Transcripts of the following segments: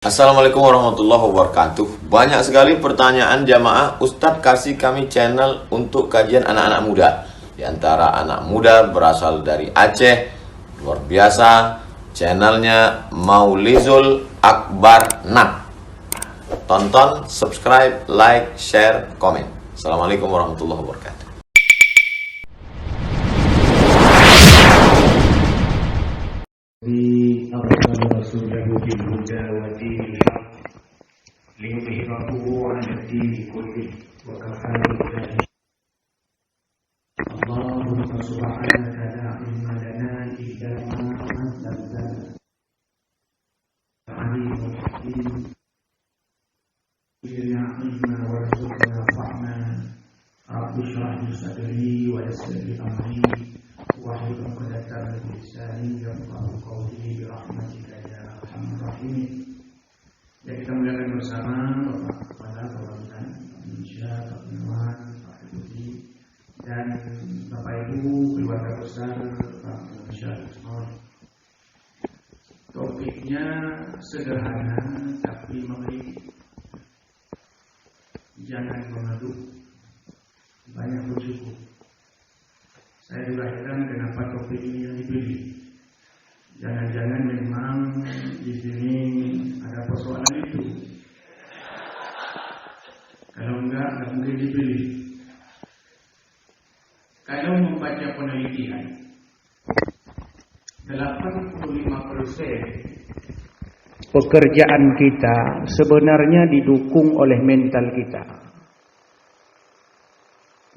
Assalamualaikum warahmatullahi wabarakatuh. Banyak sekali pertanyaan jamaah, Ustadz kasih kami channel untuk kajian anak-anak muda. Di antara anak muda berasal dari Aceh, luar biasa. Channelnya Maulizul Akbar Nak. Tonton, subscribe, like, share, komen. Assalamualaikum warahmatullahi wabarakatuh. أرسل رسوله بالهدى ودين الحق ليظهره على الدين كله وكفى بالله. اللهم سبحانك لا علم لنا إلا ما علمتنا العليم الحكيم. زدنا علما وارزقنا فهما. رب اشرح لي صدري ويسر لي أمري واحلل عقدة من lisani yafqahu qawli birahmatika ya arhamar rahimin. Ya, kita muliakan bersama Bapak Kepala Kawasan Indonesia, Pak Gunawan, Pak Deputi, dan Bapak Ibu keluarga besar Pak Indonesia. Topiknya sederhana tapi mengeritik. Jangan mengeluh, banyak bersyukur. Saya dilahirkan kenapa topik ini yang dipilih. Jangan-jangan memang di sini ada persoalan itu. Kalau enggak mungkin dipilih. Kalau membaca penelitian, 85% pekerjaan kita sebenarnya didukung oleh mental kita.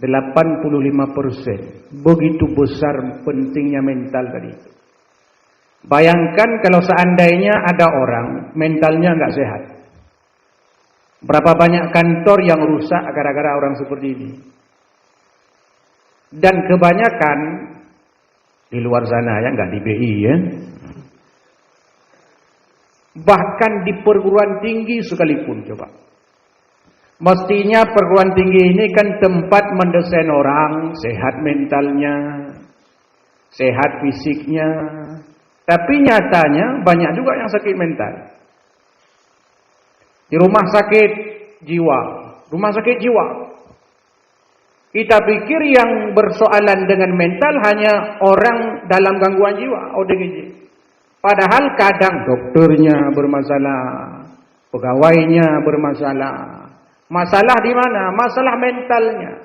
85%. Begitu besar pentingnya mental tadi. Bayangkan kalau seandainya ada orang mentalnya nggak sehat. Berapa banyak kantor yang rusak gara-gara orang seperti ini. Dan kebanyakan di luar sana ya, nggak di BI ya. Bahkan di perguruan tinggi sekalipun coba. Mestinya perguruan tinggi ini kan tempat mendesain orang sehat mentalnya, sehat fisiknya. Tapi nyatanya banyak juga yang sakit mental. Di rumah sakit jiwa. Kita pikir yang bersoalan dengan mental hanya orang dalam gangguan jiwa, ODGJ. Padahal kadang dokternya bermasalah, pegawainya bermasalah. Masalah di mana? Masalah mentalnya.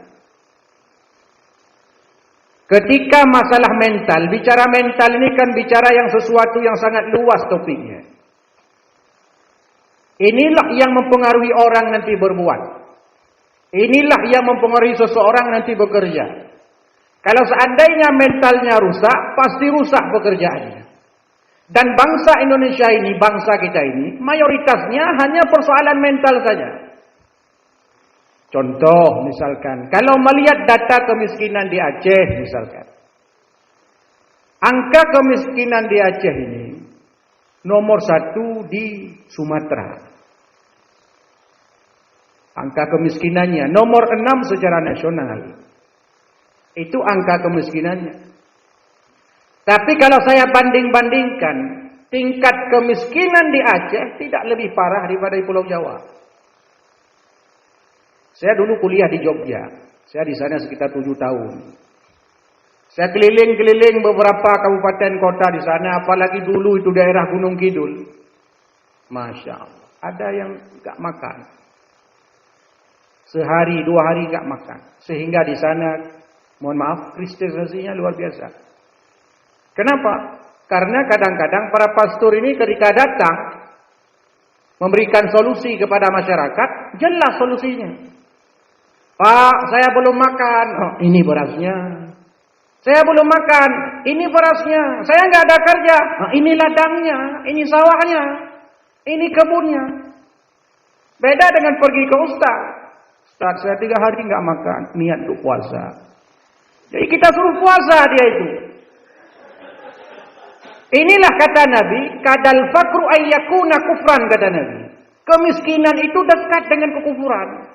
Ketika masalah mental, bicara mental ini kan bicara yang sesuatu yang sangat luas topiknya. Inilah yang mempengaruhi orang nanti berbuat. Inilah yang mempengaruhi seseorang nanti bekerja. Kalau seandainya mentalnya rusak, pasti rusak pekerjaannya. Dan bangsa Indonesia ini, bangsa kita ini, mayoritasnya hanya persoalan mental saja. Contoh misalkan, kalau melihat data kemiskinan di Aceh misalkan. Angka kemiskinan di Aceh ini nomor 1 di Sumatera. Angka kemiskinannya nomor 6 secara nasional. Itu angka kemiskinannya. Tapi kalau saya banding-bandingkan, tingkat kemiskinan di Aceh tidak lebih parah daripada di Pulau Jawa. Saya dulu kuliah di Jogja. Saya di sana sekitar 7 tahun. Saya keliling-keliling beberapa kabupaten kota di sana, apalagi dulu itu daerah Gunung Kidul. Masya Allah, ada yang gak makan. Sehari, 2 hari gak makan. Sehingga di sana, mohon maaf, kristenisasinya luar biasa. Kenapa? Karena kadang-kadang para pastor ini ketika datang memberikan solusi kepada masyarakat, jelas solusinya. Pak, saya belum makan. Oh, ini berasnya. Saya belum makan. Ini berasnya. Saya nggak ada kerja. Oh, ini ladangnya. Ini sawahnya. Ini kebunnya. Beda dengan pergi ke ustaz. Ustaz, saya 3 hari nggak makan. Niat untuk puasa. Jadi kita suruh puasa dia itu. Inilah kata Nabi. Kadal fakru ayyakuna kufran, kata Nabi. Kemiskinan itu dekat dengan kekufuran.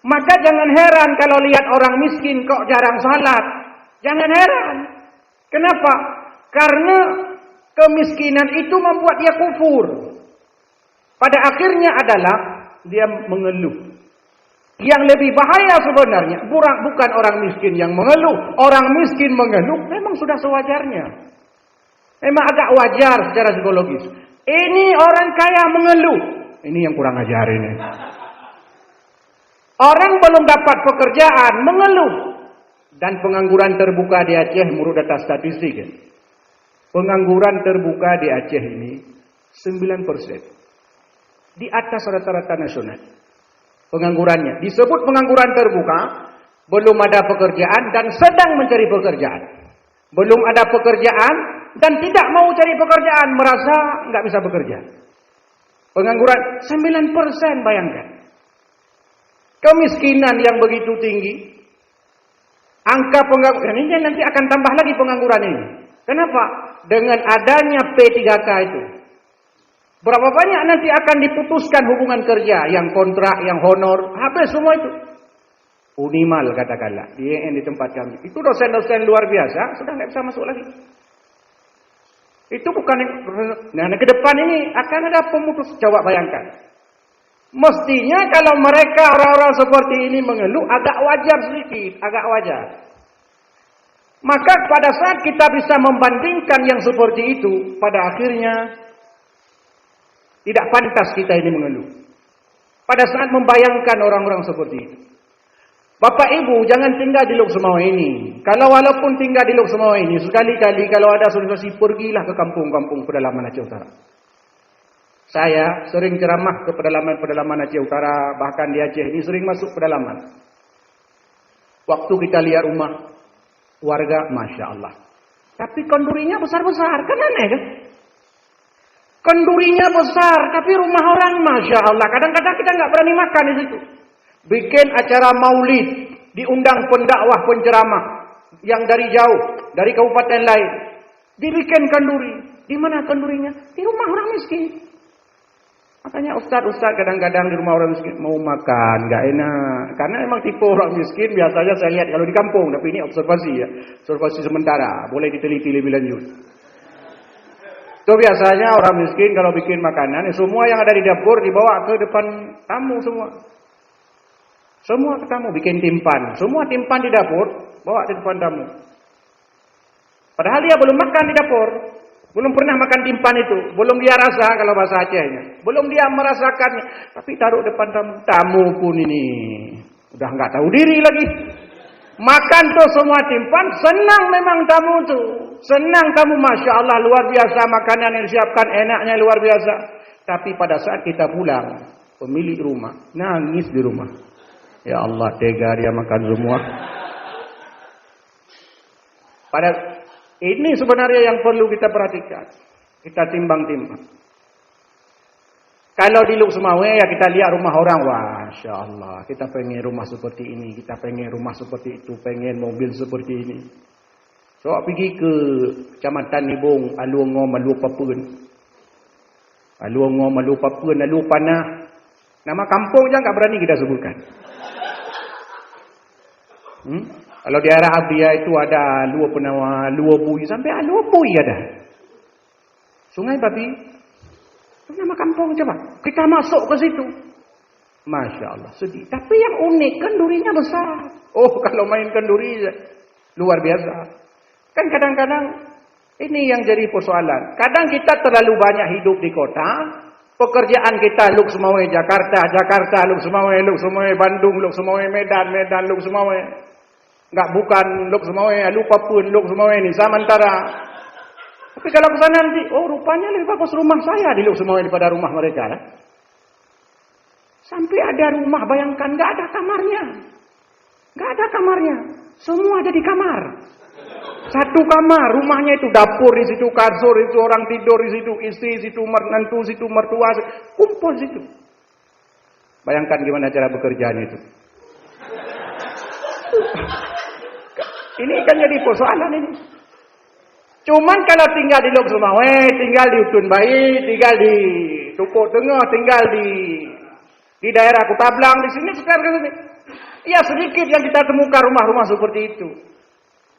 Maka jangan heran kalau lihat orang miskin kok jarang salat. Jangan heran. Kenapa? Karena kemiskinan itu membuat dia kufur. Pada akhirnya adalah dia mengeluh. Yang lebih bahaya sebenarnya bukan orang miskin yang mengeluh. Orang miskin mengeluh memang sudah sewajarnya. Memang agak wajar secara psikologis. Ini orang kaya mengeluh. Ini yang kurang ajar ini. Orang belum dapat pekerjaan mengeluh. Dan pengangguran terbuka di Aceh menurut data statistik. Pengangguran terbuka di Aceh ini 9%. Di atas rata-rata nasional. Penganggurannya. Disebut pengangguran terbuka. Belum ada pekerjaan dan sedang mencari pekerjaan. Belum ada pekerjaan dan tidak mau cari pekerjaan. Merasa nggak bisa bekerja. Pengangguran 9%, bayangkan. Kemiskinan yang begitu tinggi. Angka pengangguran ini nanti akan tambah lagi pengangguran ini. Kenapa? Dengan adanya P3K itu. Berapa banyak nanti akan diputuskan hubungan kerja, yang kontrak, yang honor, habis semua itu. Unimal katakanlah, di tempat kami. Itu dosen-dosen luar biasa, sudah nggak bisa masuk lagi. Itu bukan, nah ke depan ini akan ada pemutus. Coba bayangkan. Mestinya kalau mereka orang-orang seperti ini mengeluh, agak wajar sedikit, agak wajar. Maka pada saat kita bisa membandingkan yang seperti itu, pada akhirnya tidak pantas kita ini mengeluh. Pada saat membayangkan orang-orang seperti itu. Bapak Ibu jangan tinggal di Lok Sumawe ini. Kalau walaupun tinggal di Lok Sumawe ini, sekali-kali kalau ada situasi pergilah ke kampung-kampung pedalaman Aceh Utara. Saya sering ceramah ke pedalaman-pedalaman Aceh Utara, bahkan di Aceh ini sering masuk pedalaman. Waktu kita lihat rumah warga, Masya Allah. Tapi kendurinya besar-besar, kan aneh kan? Kendurinya besar, tapi rumah orang, Masya Allah. Kadang-kadang kita nggak berani makan di situ. Bikin acara maulid, diundang pendakwah, penceramah yang dari jauh, dari kabupaten lain. Dibikin kenduri. Di mana kendurinya? Di rumah orang miskin. Makanya ustaz-ustaz kadang-kadang di rumah orang miskin mau makan, nggak enak. Karena emang tipe orang miskin biasanya saya lihat kalau di kampung, tapi ini observasi ya, observasi sementara, boleh diteliti lebih lanjut. Itu biasanya orang miskin kalau bikin makanan, semua yang ada di dapur dibawa ke depan tamu semua. Semua ke tamu, bikin timpan. Semua timpan di dapur, bawa di depan tamu. Padahal dia belum makan di dapur. Belum pernah makan timpan itu. Belum dia rasa kalau bahasa Acehnya. Belum dia merasakannya. Tapi taruh depan tamu. Tamu pun ini udah nggak tahu diri lagi. Makan tuh semua timpan, senang memang tamu tuh. Senang tamu, Masya Allah, luar biasa. Makanan yang disiapkan enaknya luar biasa. Tapi pada saat kita pulang, pemilik rumah nangis di rumah. Ya Allah, tega dia makan semua. Ini sebenarnya yang perlu kita perhatikan. Kita timbang-timbang. Kalau di Lok Sumawe ya kita lihat rumah orang, Masya Allah, kita pengen rumah seperti ini, kita pengen rumah seperti itu, pengen mobil seperti ini. So, pergi ke Kecamatan Nibong, Aluongo, Malu Papun. Aluongo, Malu Papun, Alu Panah. Nama kampung jangan nggak berani kita sebutkan. Kalau di arah Abia itu ada Luo Penawa, Luo Bui, sampai Luo Bui ada. Sungai Babi. Itu nama kampung coba. Kita masuk ke situ. Masya Allah, sedih. Tapi yang unik, kendurinya besar. Oh, kalau main kenduri luar biasa. Kan kadang-kadang ini yang jadi persoalan. Kadang kita terlalu banyak hidup di kota. Pekerjaan kita Lok Sumawe Jakarta, Jakarta Lok Sumawe, Lok Sumawe Bandung, Lok Sumawe Medan, Medan Lok Sumawe. Enggak, bukan Lok Sumawe, lupa pun Lok Sumawe ini Samantara. Tapi kalau ke sana nanti, oh rupanya lebih bagus rumah saya di Lok Sumawe daripada rumah mereka. Lah. Sampai ada rumah, bayangkan nggak ada kamarnya, nggak ada kamarnya, semua ada di kamar. Satu kamar, rumahnya itu dapur di situ, kasur itu, orang tidur di situ, istri di situ, menantu di situ, mertua, kumpul di situ. Bayangkan gimana cara bekerjaan itu. Ini kan jadi persoalan ini. Cuman kalau tinggal di Lok Sumawe, tinggal di Utun Bayi, tinggal di Tukuk Tengah, tinggal di daerah Kutablang, di sini sekarang ini. Ya sedikit yang kita temukan rumah-rumah seperti itu.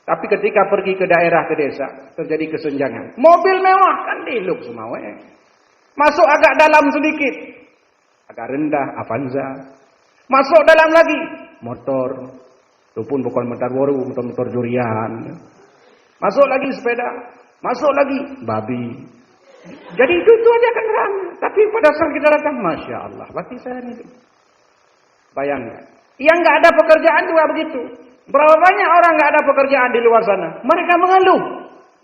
Tapi ketika pergi ke daerah, ke desa, terjadi kesenjangan. Mobil mewah kan di Lok Sumawe. Masuk agak dalam sedikit, agak rendah, Avanza. Masuk dalam lagi, motor. Itu pun bukan motor baru, motor durian. Masuk lagi sepeda, masuk lagi babi. Jadi itu aja kendaraan. Tapi pada saat kita datang, Masya Allah, berarti saya ini. Bayangkan. Yang nggak ada pekerjaan juga begitu. Berapa banyak orang nggak ada pekerjaan di luar sana? Mereka mengeluh.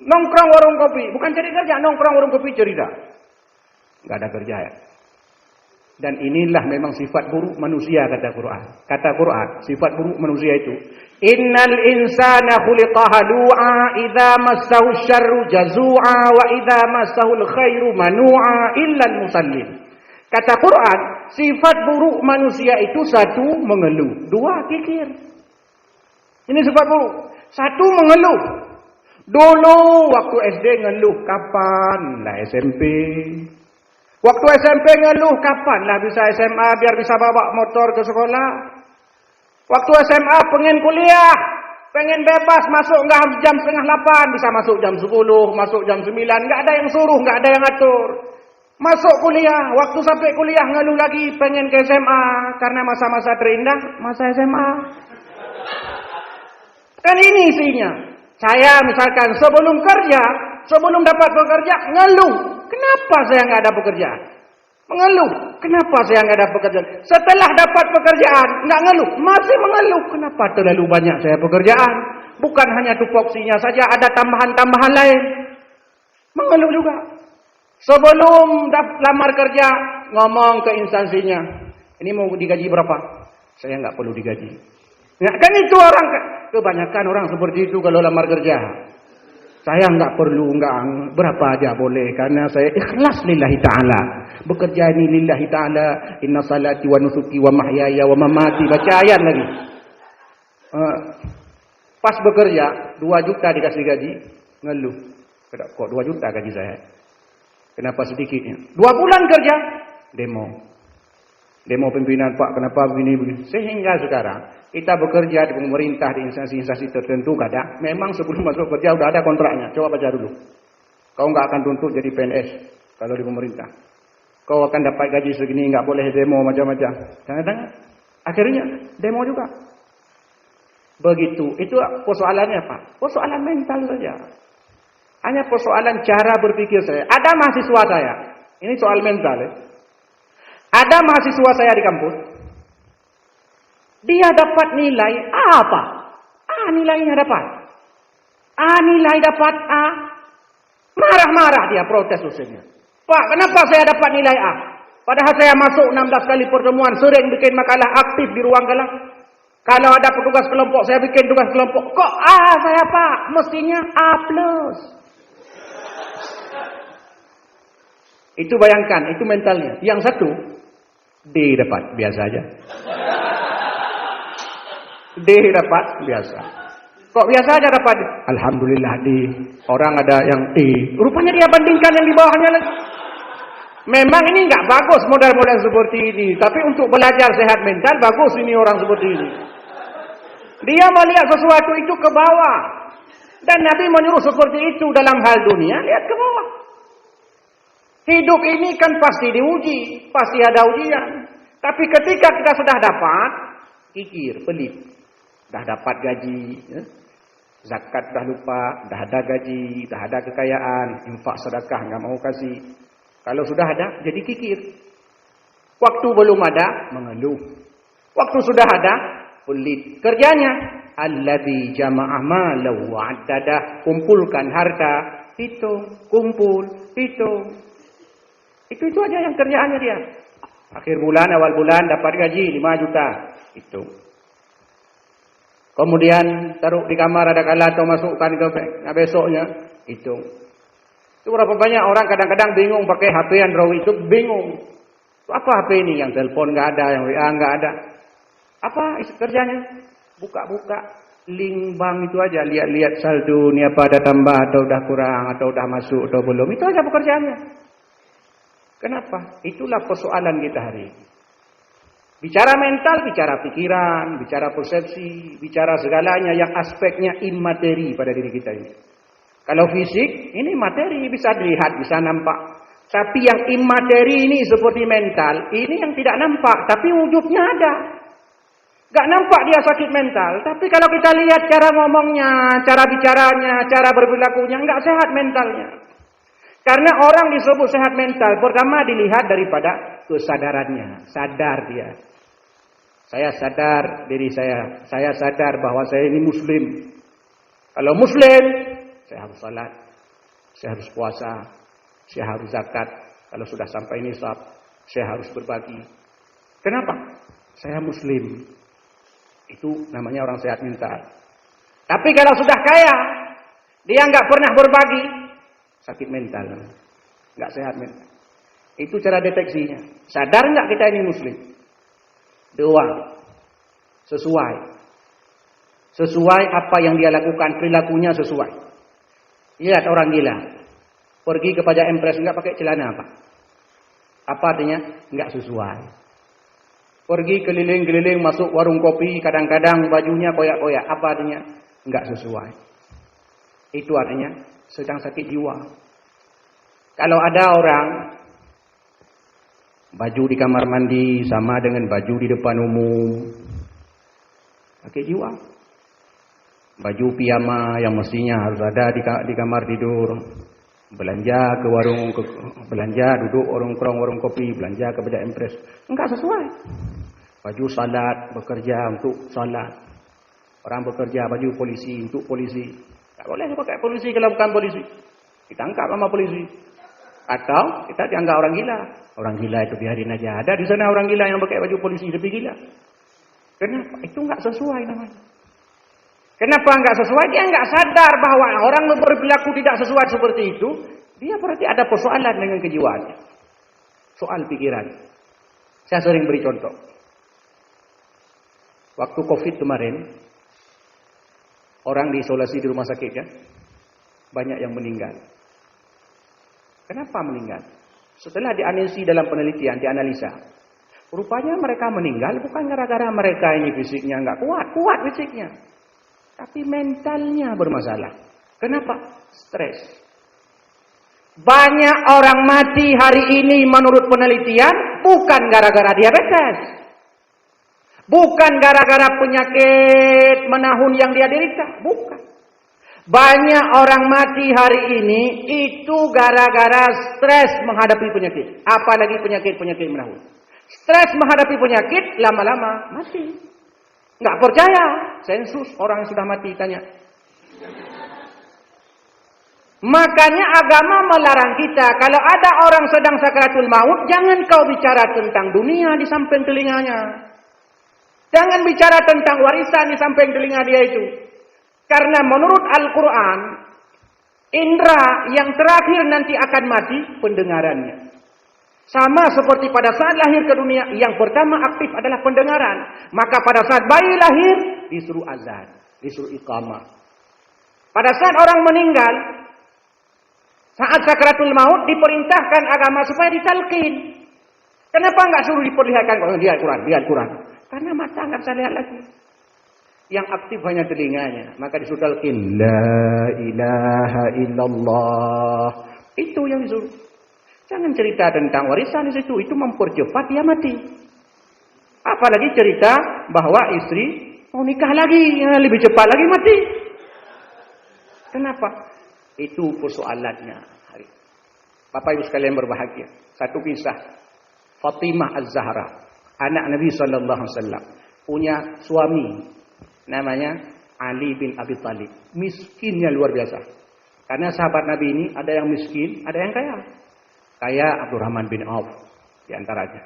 Nongkrong warung kopi. Bukan cari kerja, nongkrong warung kopi cerita. Nggak ada kerja ya. Dan inilah memang sifat buruk manusia, kata Quran. Kata Quran, sifat buruk manusia itu. Innal insana khuliqa halu'a idza massahu syarru jazu'a wa idza massahu khairu manu'a illa al-musallin. Kata Quran, sifat buruk manusia itu satu mengeluh, dua kikir. Ini sifat buruk. Satu mengeluh. Dulu waktu SD ngeluh, kapan lah SMP? Waktu SMP ngeluh, kapan lah bisa SMA biar bisa bawa motor ke sekolah? Waktu SMA pengen kuliah, pengen bebas masuk nggak jam 7:30, bisa masuk jam 10, masuk jam 9, nggak ada yang suruh, nggak ada yang atur. Masuk kuliah, waktu sampai kuliah ngeluh lagi, pengen ke SMA karena masa-masa terindah masa SMA. Kan ini isinya. Saya misalkan sebelum kerja, sebelum dapat pekerja ngeluh, kenapa saya nggak ada pekerjaan? Mengeluh, kenapa saya nggak ada pekerjaan? Setelah dapat pekerjaan, nggak ngeluh, masih mengeluh, kenapa terlalu banyak saya pekerjaan? Bukan hanya tupoksinya saja, ada tambahan-tambahan lain. Mengeluh juga. Sebelum lamar kerja, ngomong ke instansinya, ini mau digaji berapa? Saya nggak perlu digaji. Ya, kan itu orang, kebanyakan orang seperti itu kalau lamar kerja. Saya nggak perlu, nggak berapa aja boleh, karena saya ikhlas lillahi ta'ala. Bekerja ini lillahi ta'ala, inna salati wa nusuki wa mahyaya wa mamati. Baca ayat lagi. Pas bekerja, 2 juta dikasih gaji, ngeluh. Kok 2 juta gaji saya? Kenapa sedikitnya? 2 bulan kerja, demo. Demo pimpinan, Pak, kenapa begini. Sehingga sekarang kita bekerja di pemerintah, di instansi-instansi tertentu kadang memang sebelum masuk kerja udah ada kontraknya. Coba baca dulu. Kau nggak akan tuntut jadi PNS kalau di pemerintah. Kau akan dapat gaji segini, nggak boleh demo macam-macam. Tanya-tanya. Akhirnya demo juga. Begitu. Itu persoalannya apa? Persoalan mental saja. Hanya persoalan cara berpikir saya. Ada mahasiswa saya. Ini soal mental ya. Ada mahasiswa saya di kampus. Dia dapat nilai apa? Nilainya dapat. Nilai dapat A. Marah-marah dia, protes usulnya. Pak, kenapa saya dapat nilai A? Padahal saya masuk 16 kali pertemuan, sering bikin makalah, aktif di ruang kelas. Kalau ada petugas kelompok, saya bikin tugas kelompok. Kok A saya Pak? Mestinya A+. Itu bayangkan, itu mentalnya. Yang satu, D dapat, biasa aja. D dapat, biasa. Kok biasa aja dapat? Alhamdulillah D. Orang ada yang E. Rupanya dia bandingkan yang di bawahnya lagi. Memang ini nggak bagus model-model seperti ini. Tapi untuk belajar sehat mental, bagus ini orang seperti ini. Dia melihat sesuatu itu ke bawah. Dan Nabi menyuruh seperti itu dalam hal dunia, lihat ke bawah. Hidup ini kan pasti diuji, pasti ada ujian. Tapi ketika kita sudah dapat, kikir, pelit. Sudah dapat gaji, ya. Zakat dah lupa, dah ada gaji, dah ada kekayaan, infak sedekah nggak mau kasih. Kalau sudah ada, jadi kikir. Waktu belum ada, mengeluh. Waktu sudah ada, pelit. Kerjanya, alladzi jama'a malahu wa'addadah, kumpulkan harta, hitung, kumpul, hitung. Itu aja yang kerjaannya dia. Akhir bulan, awal bulan dapat gaji 5 juta. Itu. Kemudian taruh di kamar ada kala atau masukkan ke besoknya. Itu. Itu berapa banyak orang kadang-kadang bingung pakai HP Android itu bingung. Itu apa HP ini? Yang telepon nggak ada, yang WA nggak ada. Apa isi kerjanya? Buka-buka link bank itu aja, lihat-lihat saldo ini apa ada tambah atau udah kurang atau udah masuk atau belum. Itu aja pekerjaannya. Kenapa? Itulah persoalan kita hari ini. Bicara mental, bicara pikiran, bicara persepsi, bicara segalanya yang aspeknya immateri pada diri kita ini. Kalau fisik, ini materi bisa dilihat, bisa nampak. Tapi yang imateri ini seperti mental, ini yang tidak nampak, tapi wujudnya ada. Gak nampak dia sakit mental, tapi kalau kita lihat cara ngomongnya, cara bicaranya, cara berperilakunya, gak sehat mentalnya. Karena orang disebut sehat mental, pertama dilihat daripada kesadarannya. Sadar dia. Saya sadar diri saya sadar bahwa saya ini muslim. Kalau muslim, saya harus salat, saya harus puasa, saya harus zakat. Kalau sudah sampai nisab, saya harus berbagi. Kenapa? Saya muslim. Itu namanya orang sehat mental. Tapi kalau sudah kaya, dia nggak pernah berbagi, sakit mental, nggak sehat mental. Itu cara deteksinya. Sadar nggak kita ini muslim? Dua, sesuai apa yang dia lakukan, perilakunya sesuai. Lihat orang gila, pergi ke pajak empres nggak pakai celana apa? Apa artinya? Nggak sesuai. Pergi keliling-keliling masuk warung kopi, kadang-kadang bajunya koyak-koyak. Apa artinya? Enggak sesuai. Itu artinya sedang sakit jiwa. Kalau ada orang baju di kamar mandi sama dengan baju di depan umum, sakit jiwa. Baju piyama yang mestinya harus ada di kamar tidur. Belanja ke warung, belanja duduk warung kopi, belanja ke pajak empres. Enggak sesuai. Baju salat, bekerja untuk salat. Orang bekerja baju polisi untuk polisi. Tak boleh pakai polisi kalau bukan polisi. Ditangkap sama polisi. Atau kita dianggap orang gila. Orang gila itu biarin aja. Ada di sana orang gila yang pakai baju polisi lebih gila. Kenapa? Itu enggak sesuai namanya. Kenapa enggak sesuai? Dia enggak sadar bahwa orang berperilaku tidak sesuai seperti itu. Dia berarti ada persoalan dengan kejiwaannya. Soal pikiran. Saya sering beri contoh. Waktu COVID kemarin, orang diisolasi di rumah sakit kan, banyak yang meninggal. Kenapa meninggal? Setelah dianalisis dalam penelitian, dianalisa, rupanya mereka meninggal bukan gara-gara mereka ini fisiknya nggak kuat fisiknya, tapi mentalnya bermasalah. Kenapa? Stres. Banyak orang mati hari ini menurut penelitian bukan gara-gara diabetes. Bukan gara-gara penyakit menahun yang dia derita. Bukan. Banyak orang mati hari ini itu gara-gara stres menghadapi penyakit. Apalagi penyakit-penyakit menahun. Stres menghadapi penyakit lama-lama mati. Nggak percaya. Sensus orang yang sudah mati tanya. Makanya agama melarang kita. Kalau ada orang sedang sakaratul maut, jangan kau bicara tentang dunia di samping telinganya. Jangan bicara tentang warisan di samping telinga dia itu. Karena menurut Al-Quran, indera yang terakhir nanti akan mati, pendengarannya. Sama seperti pada saat lahir ke dunia, yang pertama aktif adalah pendengaran. Maka pada saat bayi lahir, disuruh azan, disuruh iqamah. Pada saat orang meninggal, saat sakaratul maut, diperintahkan agama supaya ditalqin. Kenapa enggak suruh diperlihatkan? Lihat Quran. Karena mata nggak bisa lihat lagi. Yang aktif hanya telinganya. Maka disuruh talqin. La ilaha illallah. Itu yang disuruh. Jangan cerita tentang warisan di situ. Itu mempercepat dia mati. Apalagi cerita bahwa istri mau nikah lagi. Ya, lebih cepat lagi mati. Kenapa? Itu persoalannya. Bapak Ibu sekalian berbahagia. Satu kisah. Fatimah Az-Zahra. Anak Nabi SAW punya suami namanya Ali bin Abi Thalib. Miskinnya luar biasa. Karena sahabat Nabi ini ada yang miskin, ada yang kaya. Kaya Abdurrahman bin Auf di antaranya.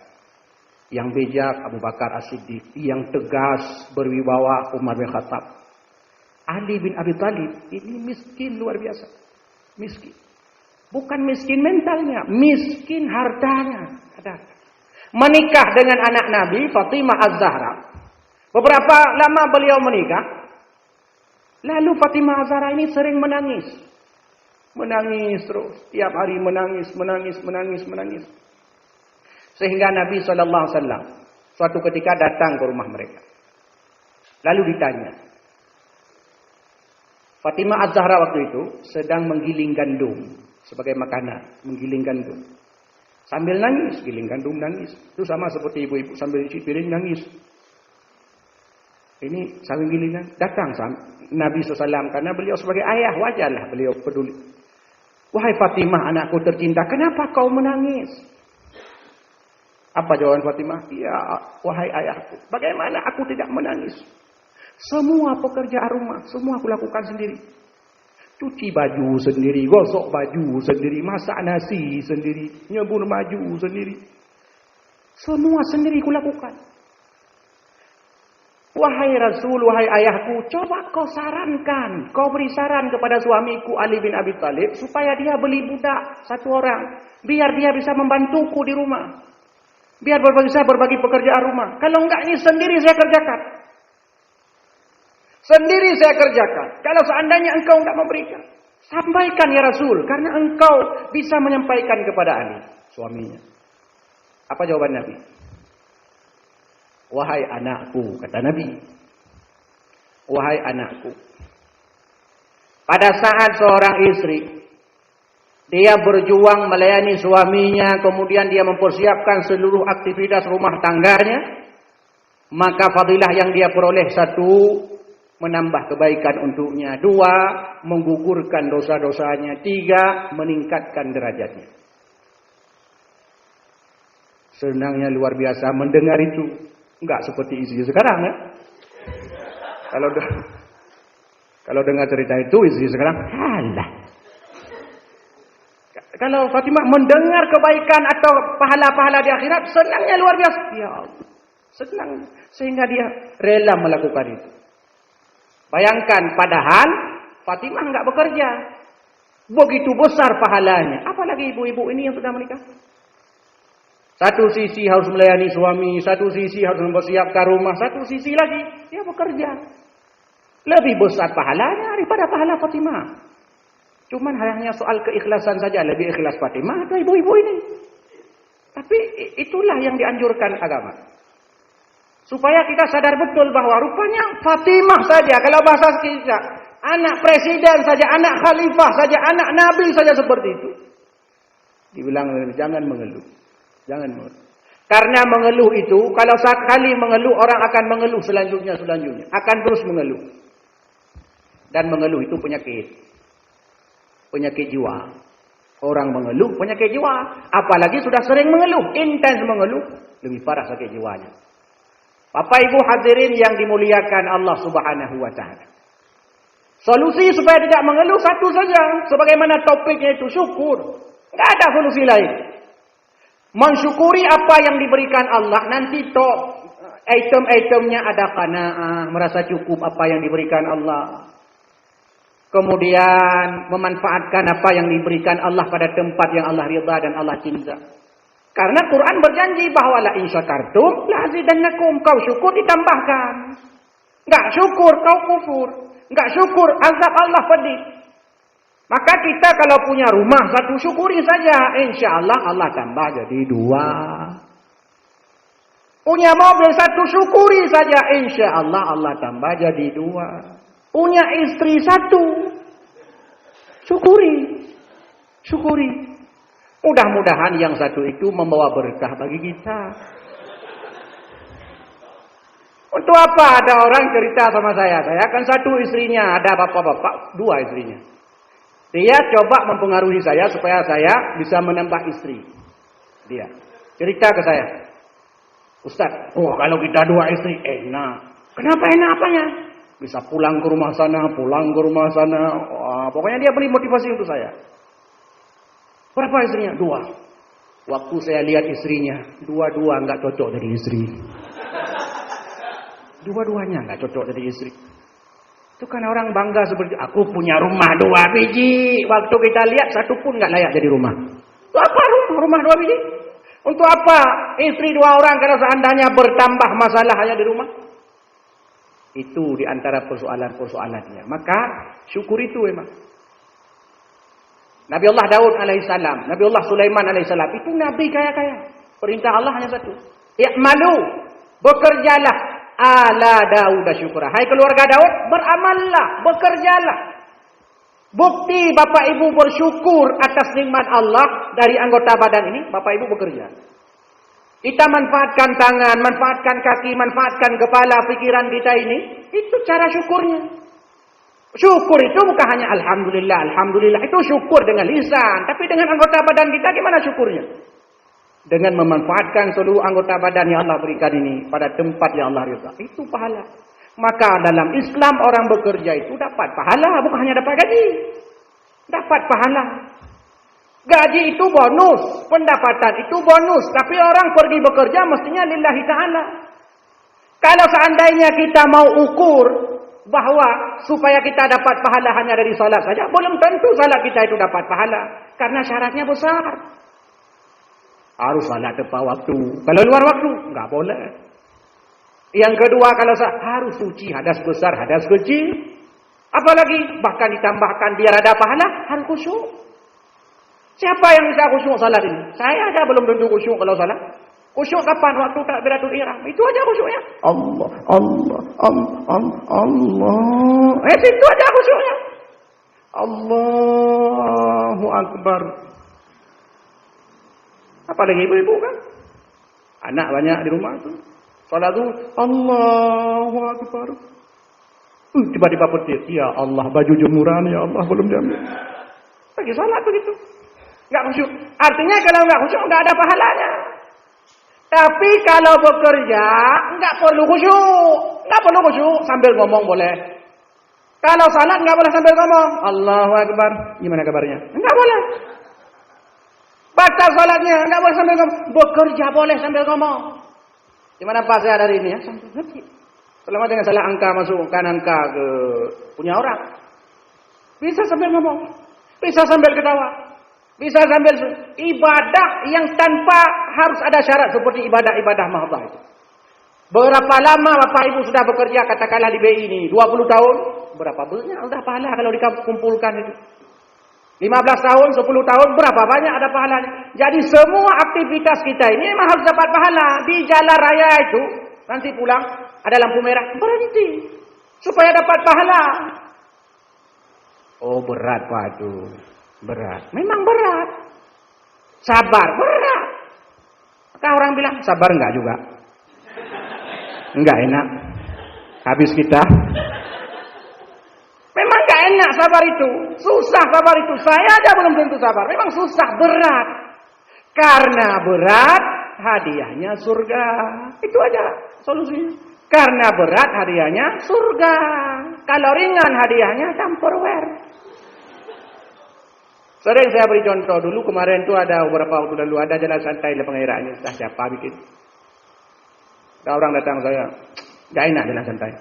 Yang bijak Abu Bakar As-Siddiq, yang tegas berwibawa Umar bin Khattab. Ali bin Abi Thalib ini miskin luar biasa. Miskin. Bukan miskin mentalnya, miskin hartanya. Menikah dengan anak Nabi Fatimah Az-Zahra. Beberapa lama beliau menikah. Lalu Fatimah Az-Zahra ini sering menangis. Menangis terus. Tiap hari menangis. Sehingga Nabi SAW suatu ketika datang ke rumah mereka. Lalu ditanya. Fatimah Az-Zahra waktu itu sedang menggiling gandum. Sebagai makanan. Menggiling gandum. Sambil nangis, giling gandum nangis. Itu sama seperti ibu-ibu sambil cuci piring nangis. Ini sambil gilingan. Datang Nabi SAW, karena beliau sebagai ayah, wajarlah beliau peduli. Wahai Fatimah, anakku tercinta, kenapa kau menangis? Apa jawaban Fatimah? Ya, wahai ayahku, bagaimana aku tidak menangis? Semua pekerjaan rumah, semua aku lakukan sendiri. Cuci baju sendiri, gosok baju sendiri, masak nasi sendiri, nyebur baju sendiri. Semua sendiri aku lakukan. Wahai Rasul, wahai ayahku, coba kau sarankan, kau beri saran kepada suamiku Ali bin Abi Thalib supaya dia beli budak satu orang, biar dia bisa membantuku di rumah. Biar bisa berbagi pekerjaan rumah. Kalau enggak, ini sendiri saya kerjakan. Sendiri saya kerjakan. Kalau seandainya engkau enggak memberikan, sampaikan ya Rasul, karena engkau bisa menyampaikan kepada Ali, suaminya. Apa jawaban Nabi? Wahai anakku, kata Nabi. Wahai anakku. Pada saat seorang istri, dia berjuang melayani suaminya, kemudian dia mempersiapkan seluruh aktivitas rumah tangganya, maka fadilah yang dia peroleh: satu, menambah kebaikan untuknya; dua, menggugurkan dosa-dosanya; tiga, meningkatkan derajatnya. Senangnya luar biasa mendengar itu. Enggak seperti istri sekarang ya. Kalau dengar cerita itu istri sekarang, halah. Kalau Fatimah mendengar kebaikan atau pahala-pahala di akhirat, senangnya luar biasa. Ya Allah, senang sehingga dia rela melakukan itu. Bayangkan, padahal Fatimah enggak bekerja. Begitu besar pahalanya. Apalagi ibu-ibu ini yang sudah menikah. Satu sisi harus melayani suami, satu sisi harus mempersiapkan rumah, satu sisi lagi dia bekerja. Lebih besar pahalanya daripada pahala Fatimah. Cuman hanya soal keikhlasan saja, lebih ikhlas Fatimah atau ibu-ibu ini. Tapi itulah yang dianjurkan agama. Supaya kita sadar betul bahwa rupanya Fatimah saja, kalau bahasa kita, anak presiden saja, anak khalifah saja, anak nabi saja seperti itu. Dibilang jangan mengeluh. Jangan mengeluh. Karena mengeluh itu, kalau sekali mengeluh, orang akan mengeluh selanjutnya. Akan terus mengeluh. Dan mengeluh itu penyakit. Penyakit jiwa. Orang mengeluh, penyakit jiwa. Apalagi sudah sering mengeluh, intens mengeluh, lebih parah sakit jiwanya. Bapak Ibu hadirin yang dimuliakan Allah Subhanahu wa Ta'ala. Solusi supaya tidak mengeluh satu saja. Sebagaimana topiknya itu, syukur. Tidak ada solusi lain. Mensyukuri apa yang diberikan Allah. Nanti item-itemnya ada qanaah, merasa cukup apa yang diberikan Allah. Kemudian memanfaatkan apa yang diberikan Allah pada tempat yang Allah ridha dan Allah cinta. Karena Quran berjanji bahwa la in syakartum la azidannakum. Kau syukur ditambahkan. Enggak syukur kau kufur. Enggak syukur azab Allah pedih. Maka kita kalau punya rumah satu, syukuri saja. InsyaAllah Allah tambah jadi dua. Punya mobil satu, syukuri saja. InsyaAllah Allah tambah jadi dua. Punya istri satu, syukuri. Syukuri. Mudah-mudahan yang satu itu membawa berkah bagi kita. Untuk apa ada orang cerita sama saya kan satu istrinya, ada bapak-bapak, dua istrinya. Dia coba mempengaruhi saya supaya saya bisa menambah istri. Dia cerita ke saya, Ustaz, kalau kita dua istri enak. Kenapa enak apanya? Bisa pulang ke rumah sana. Pokoknya dia beri motivasi untuk saya. Berapa istrinya? Dua. Waktu saya lihat istrinya, dua-dua nggak cocok jadi istri. Dua-duanya nggak cocok jadi istri. Itu kan orang bangga seperti, aku punya rumah 2 biji. Waktu kita lihat satu pun nggak layak jadi rumah. Itu apa rumah 2 biji? Untuk apa istri 2 orang kalau seandainya bertambah masalahnya di rumah? Itu diantara persoalan-persoalannya. Maka syukur itu memang. Nabi Allah Daud alaihissalam, Nabi Allah Sulaiman alaihissalam itu nabi kaya-kaya. Perintah Allah hanya satu. I'malu, bekerjalah. Ala Daud syukra. Hai keluarga Daud, beramallah, bekerjalah. Bukti Bapak Ibu bersyukur atas nikmat Allah dari anggota badan ini, Bapak Ibu bekerja. Kita manfaatkan tangan, manfaatkan kaki, manfaatkan kepala, pikiran kita ini, itu cara syukurnya. Syukur itu bukan hanya alhamdulillah, alhamdulillah, itu syukur dengan lisan, tapi dengan anggota badan kita gimana syukurnya? Dengan memanfaatkan seluruh anggota badan yang Allah berikan ini pada tempat yang Allah ridha. Itu pahala. Maka dalam Islam orang bekerja itu dapat pahala, bukan hanya dapat gaji. Dapat pahala. Gaji itu bonus, pendapatan itu bonus, tapi orang pergi bekerja mestinya lillahi ta'ala. Kalau seandainya kita mau ukur bahwa supaya kita dapat pahala hanya dari salat saja, belum tentu salat kita itu dapat pahala, karena syaratnya besar. Harus salat tepat waktu. Kalau luar waktu, enggak boleh. Yang kedua, kalau harus suci, hadas besar, hadas kecil. Apalagi, bahkan ditambahkan biar ada pahala, harus khusyuk. Siapa yang bisa khusyuk salat ini? Saya aja belum tentu khusyuk kalau salat. Khusyuk kapan? Waktu takbiratul ihram. Itu aja khusyuknya. Allah, Allah, Allah, Allah. Itu aja khusyuknya. Allahu Akbar. Apalagi ibu-ibu kan? Anak banyak di rumah itu. Salat itu Allahu Akbar. Tiba-tiba petir. Ya Allah, baju jemuran ya Allah belum diambil. Lagi salat begitu. Enggak khusyuk. Artinya kalau enggak khusyuk enggak ada pahalanya. Tapi kalau bekerja enggak perlu khusyuk. Enggak perlu khusyuk, sambil ngomong boleh. Kalau salat enggak boleh sambil ngomong. Allahu Akbar. Gimana kabarnya? Enggak boleh. Batal salatnya enggak boleh sambil ngomong. Bekerja boleh sambil ngomong. Gimana Pak saya dari ini ya? Sambil ngerti. Selama dengan salah angka masukkan angka ke punya orang. Bisa sambil ngomong. Bisa sambil ketawa. Bisa sambil ibadah yang tanpa harus ada syarat seperti ibadah-ibadah mahdoh itu. Berapa lama Bapak Ibu sudah bekerja katakanlah di BI ini? 20 tahun? Berapa banyak sudah pahala kalau dikumpulkan itu? 15 tahun, 10 tahun, berapa banyak ada pahalanya? Jadi semua aktivitas kita ini memang harus dapat pahala. Di jalan raya itu, nanti pulang, ada lampu merah, berhenti. Supaya dapat pahala. Oh berat Pak itu. Berat. Memang berat. Sabar, berat. Maka orang bilang, sabar enggak juga. Enggak enak. Habis kita. Memang enggak enak sabar itu. Susah sabar itu. Saya aja belum tentu sabar. Memang susah, berat. Karena berat, hadiahnya surga. Itu aja solusinya. Karena berat, hadiahnya surga. Kalau ringan, hadiahnya Tupperware. Sering saya beri contoh, dulu kemarin itu ada beberapa waktu lalu ada jalan santai di pengairannya, entah siapa bikin. Ada orang datang saya, gak enak jalan santai.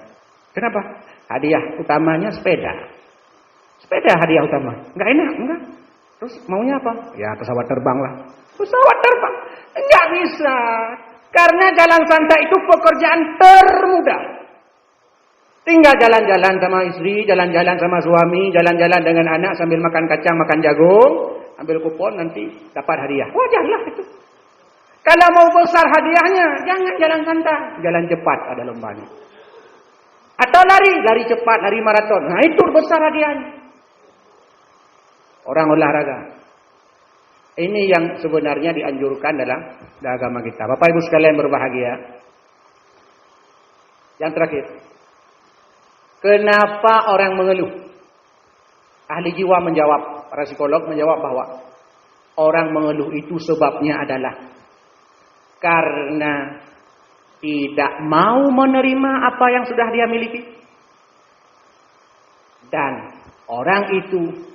Kenapa? Hadiah utamanya sepeda. Sepeda hadiah utama. Gak enak, enggak. Terus maunya apa? Ya pesawat terbang lah. Pesawat terbang. Enggak bisa. Karena jalan santai itu pekerjaan termudah. Tinggal jalan-jalan sama istri, jalan-jalan sama suami, jalan-jalan dengan anak sambil makan kacang, makan jagung, ambil kupon nanti dapat hadiah. Wajarlah itu. Kalau mau besar hadiahnya, jangan jalan santai, jalan cepat ada lombanya. Atau lari cepat, lari maraton. Nah itu besar hadiahnya. Orang olahraga. Ini yang sebenarnya dianjurkan dalam agama kita. Bapak Ibu sekalian berbahagia. Yang terakhir. Kenapa orang mengeluh? Ahli jiwa menjawab, para psikolog menjawab bahwa orang mengeluh itu sebabnya adalah karena tidak mau menerima apa yang sudah dia miliki. Dan orang itu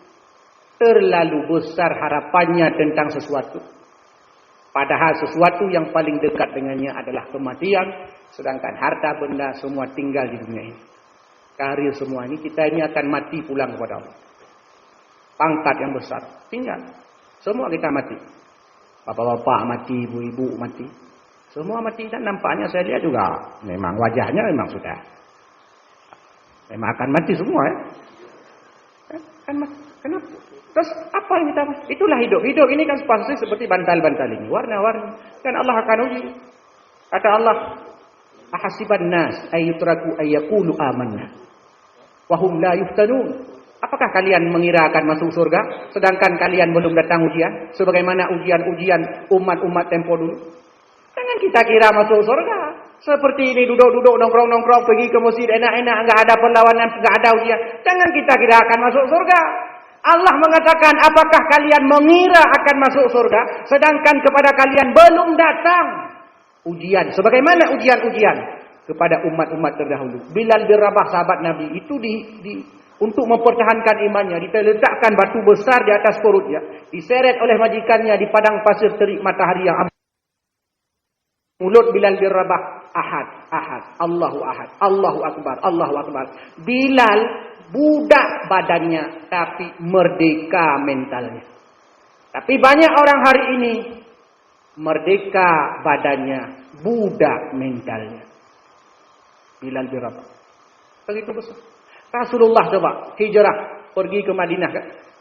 terlalu besar harapannya tentang sesuatu. Padahal sesuatu yang paling dekat dengannya adalah kematian. Sedangkan harta benda semua tinggal di dunia ini. Karir semua ini, kita ini akan mati pulang kepada Allah. Pangkat yang besar, tinggal. Semua kita mati. Bapak-bapak mati, ibu-ibu mati. Semua mati dan nampaknya saya lihat juga. Memang wajahnya memang sudah. Memang akan mati semua ya. Akan mati. Kenapa? Terus apa yang kita? Itulah hidup. Hidup ini kan pasti seperti bantal-bantal ini. Warna-warni. Dan Allah akan uji. Kata Allah, ahasiban nas ayyutraku ayyaqulu amanna. Wahum la yuftanun. Apakah kalian mengira akan masuk surga sedangkan kalian belum datang ujian? Sebagaimana ujian-ujian umat-umat tempo dulu. Jangan kita kira masuk surga. Seperti ini duduk-duduk nongkrong-nongkrong pergi ke masjid enak-enak, enggak ada perlawanan, enggak ada ujian. Jangan kita kira akan masuk surga. Allah mengatakan, apakah kalian mengira akan masuk surga sedangkan kepada kalian belum datang ujian. Sebagaimana ujian-ujian kepada umat-umat terdahulu. Bilal bin Rabah sahabat Nabi itu untuk mempertahankan imannya, diletakkan batu besar di atas perutnya, diseret oleh majikannya di padang pasir terik matahari yang amat. Mulut Bilal bin Rabah, ahad, ahad, Allahu ahad, Allahu akbar, Allahu akbar. Bilal budak badannya, tapi merdeka mentalnya. Tapi banyak orang hari ini merdeka badannya, budak mentalnya. Bilal bin Rabah. Begitu besar. Rasulullah coba hijrah pergi ke Madinah.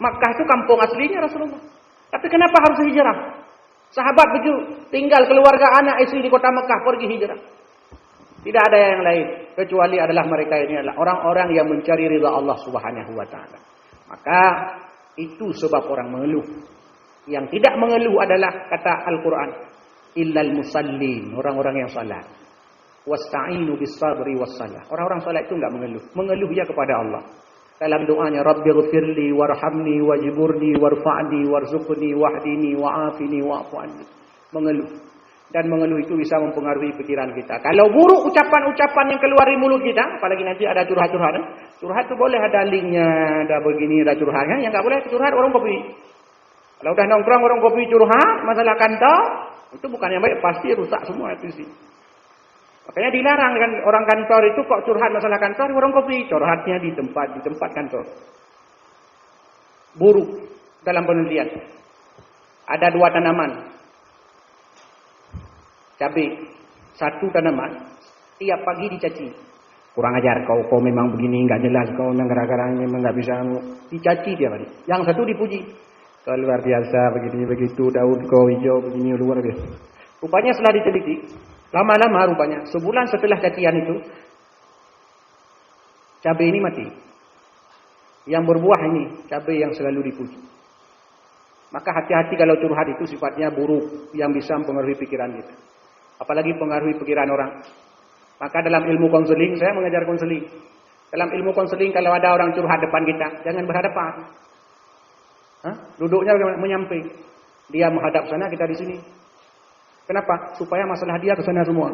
Makkah itu kampung aslinya Rasulullah. Tapi kenapa harus hijrah? Sahabat begitu tinggal keluarga anak istri di kota Makkah pergi hijrah. Tidak ada yang lain kecuali adalah mereka ini adalah orang-orang yang mencari ridha Allah Subhanahu wa taala. Maka itu sebab orang mengeluh. Yang tidak mengeluh adalah kata Al-Qur'an, illal musallin, orang-orang yang salat. Wasta'inu bis-sabri was-salah. Orang-orang salat itu enggak mengeluh. Mengeluhnya kepada Allah. Dalam doanya, Rabbighfirli warhamni wajburni warfa'ni warzuqni wahdini wa'afini wa'fu anni. Mengeluh. Dan mengeluh itu bisa mempengaruhi pikiran kita. Kalau buruk ucapan-ucapan yang keluar dari mulut kita, apalagi nanti ada curhat-curhat. Curhat itu boleh ada linknya, ada begini, ada curhatnya. Yang enggak boleh curhat warung kopi. Kalau udah nongkrong warung kopi curhat masalah kantor, itu bukan yang baik, pasti rusak semua itu sih. Makanya dilarang kan orang kantor itu kok curhat masalah kantor, warung kopi, curhatnya di tempat kantor. Buruk dalam penelitian. Ada 2 tanaman. Cabai, 1 tanaman, tiap pagi dicaci. Kurang ajar kau memang begini, enggak jelas kau memang gara-gara memang enggak bisa dicaci tiap hari. Yang 1 dipuji. Kau luar biasa begini begitu, daun kau hijau begini luar biasa. Rupanya setelah diteliti, lama-lama rupanya, sebulan setelah cacian itu, cabai ini mati. Yang berbuah ini, cabai yang selalu dipuji. Maka hati-hati kalau curhat itu sifatnya buruk, yang bisa mempengaruhi pikiran kita. Apalagi pengaruhi pikiran orang. Maka dalam ilmu konseling, saya mengajar konseling. Dalam ilmu konseling, kalau ada orang curhat depan kita, jangan berhadapan. Duduknya menyamping. Dia menghadap sana, kita di sini. Kenapa? Supaya masalah dia ke sana semua.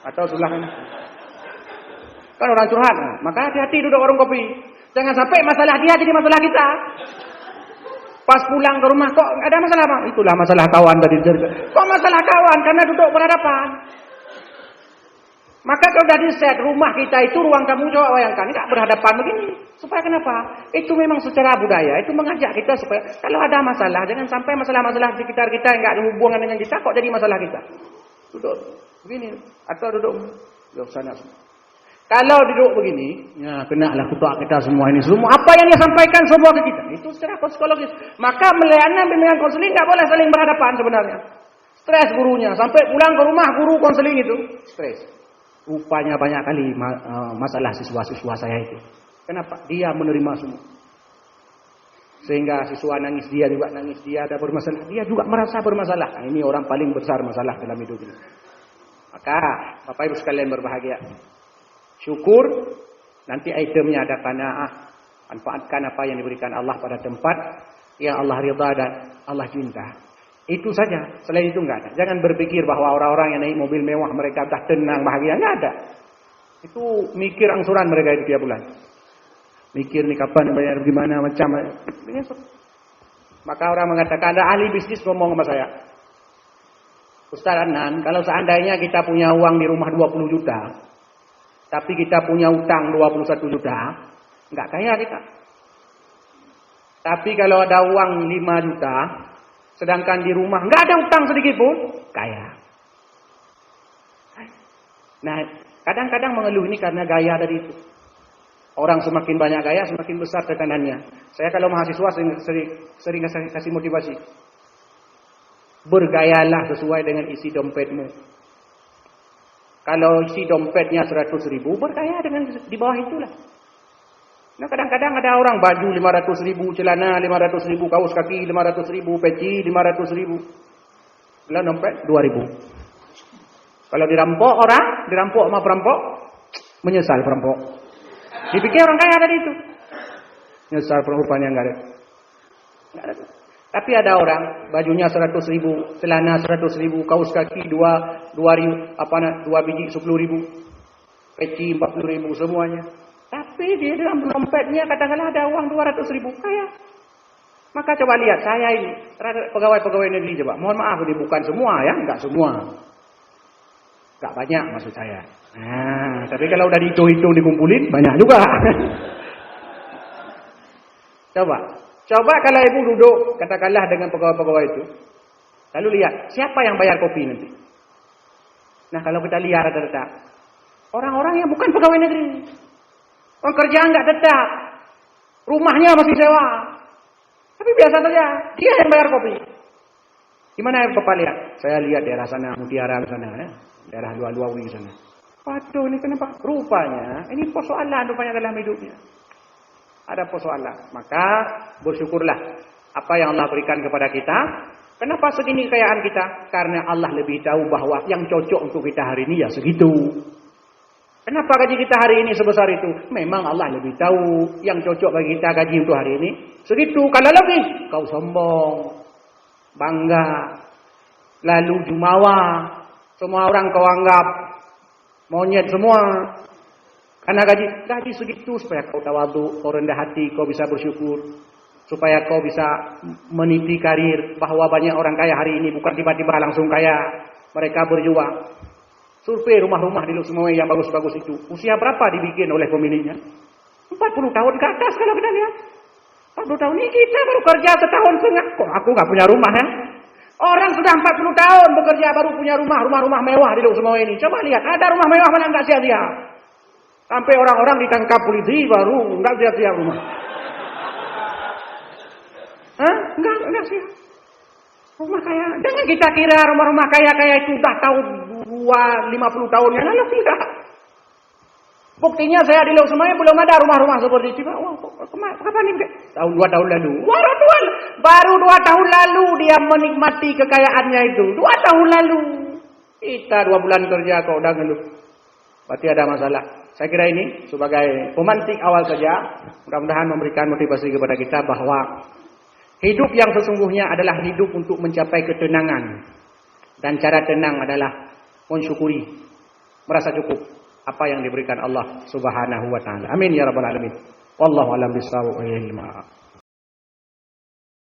Atau sebelah mana? Kan orang curhat. Maka hati-hati duduk warung kopi. Jangan sampai masalah dia jadi masalah kita. Pas pulang ke rumah, kok ada masalah apa? Itulah masalah kawan tadi. Kok masalah kawan? Karena duduk berhadapan. Maka kalau sudah di-set rumah kita itu ruang tamu, coba bayangkan, enggak berhadapan begini. Supaya kenapa? Itu memang secara budaya, itu mengajak kita supaya kalau ada masalah, jangan sampai masalah-masalah di sekitar kita enggak ada hubungan dengan kita, kok jadi masalah kita. Duduk begini, atau duduk sana. Kalau duduk begini, ya kenalah kutuk kita semua ini. Semua apa yang dia sampaikan semua ke kita. Itu secara psikologis. Maka melayanan bimbingan konseling enggak boleh saling berhadapan sebenarnya. Stres gurunya, sampai pulang ke rumah guru konseling itu stres. Rupanya banyak kali masalah siswa-siswa saya itu. Kenapa? Dia menerima semua. Sehingga siswa nangis, dia juga nangis. Dia ada bermasalah, dia juga merasa bermasalah. Nah, ini orang paling besar masalah dalam hidup ini. Maka Bapak Ibu sekalian berbahagia. Syukur, nanti itemnya ada qanaah. Manfaatkan apa yang diberikan Allah pada tempat yang Allah ridha dan Allah cinta. Itu saja. Selain itu enggak ada. Jangan berpikir bahwa orang-orang yang naik mobil mewah mereka dah tenang, bahagia. Enggak ada. Itu mikir angsuran mereka itu tiap bulan. Mikir nih kapan bayar gimana macam. Maka orang mengatakan, ada ahli bisnis ngomong sama saya. Ustaz Adnan, kalau seandainya kita punya uang di rumah 20 juta, tapi kita punya utang 21 juta, enggak kaya kita. Tapi kalau ada uang 5 juta, sedangkan di rumah enggak ada utang sedikit pun, kaya. Nah, kadang-kadang mengeluh ini karena gaya dari itu. Orang semakin banyak gaya, semakin besar tekanannya. Saya kalau mahasiswa sering kasih motivasi. Bergayalah sesuai dengan isi dompetmu. Kalau isi dompetnya 100.000, berkaya dengan di bawah itulah. Nah, kadang-kadang ada orang baju 500.000, celana 500.000, kaos kaki 500.000, peci 500.000. Kalau dompet 2.000. Kalau dirampok orang, dirampok sama perampok, menyesal perampok. Dipikir orang kaya tadi itu. Menyesal perempuannya enggak ada. Enggak ada. Tapi ada orang bajunya 100.000, celana 100.000, kaos kaki 2 biji 10.000, peci 40.000 semuanya. Tapi dia dalam dompetnya katakanlah ada uang 200.000, kaya. Maka coba lihat saya ini pegawai-pegawai negeri coba. Mohon maaf ini bukan semua ya, enggak semua. Enggak banyak maksud saya. Nah, tapi kalau udah dihitung-hitung dikumpulin banyak juga. Coba kalau ibu duduk katakanlah dengan pegawai-pegawai itu. Lalu lihat siapa yang bayar kopi nanti. Nah, kalau kita lihat rata-rata orang-orang yang bukan pegawai negeri. Orang kerja enggak tetap. Rumahnya masih sewa. Tapi biasa saja, dia yang bayar kopi. Gimana Bapak lihat? Saya lihat daerah sana, Mutiara sana ya. Daerah Luar-Luawi sana. Waduh, ini kenapa? Rupanya ini persoalan rupanya dalam hidupnya. Ada persoalan. Maka bersyukurlah apa yang Allah berikan kepada kita. Kenapa segini kekayaan kita? Karena Allah lebih tahu bahwa yang cocok untuk kita hari ini ya segitu. Kenapa gaji kita hari ini sebesar itu? Memang Allah lebih tahu yang cocok bagi kita gaji untuk hari ini segitu. Kalau lebih, kau sombong, bangga, lalu jumawa, semua orang kau anggap monyet semua. Karena gaji segitu supaya kau tawadhu, kau rendah hati, kau bisa bersyukur, supaya kau bisa meniti karir. Bahwa banyak orang kaya hari ini bukan tiba-tiba langsung kaya, mereka berjuang. Survei rumah-rumah di Luxembourg yang bagus-bagus itu. Usia berapa dibikin oleh pemiliknya? 40 tahun ke atas kalau kita lihat. 40 tahun ini kita baru kerja setahun setengah. Kok aku nggak punya rumah ya? Orang sudah 40 tahun bekerja baru punya rumah mewah di Luxembourg ini. Coba lihat, ada rumah mewah mana nggak sia-sia? Sampai orang-orang ditangkap polisi baru nggak sia-sia rumah. Hah? Nggak sia. Rumah kaya. Jangan kita kira rumah-rumah kaya-kaya itu udah tahun 50 tahun yang lalu, tidak. Buktinya saya di Luxembourg belum ada rumah-rumah seperti itu. Wah, kapan ini? Tahun 2 tahun lalu. Baru 2 tahun lalu dia menikmati kekayaannya itu. 2 tahun lalu. Kita 2 bulan kerja kok udah ngeluh. Berarti ada masalah. Saya kira ini sebagai pemantik awal saja. Mudah-mudahan memberikan motivasi kepada kita bahwa hidup yang sesungguhnya adalah hidup untuk mencapai ketenangan. Dan cara tenang adalah mensyukuri, merasa cukup apa yang diberikan Allah Subhanahu wa taala. Amin ya rabbal alamin. Wallahu a'lam bishawab.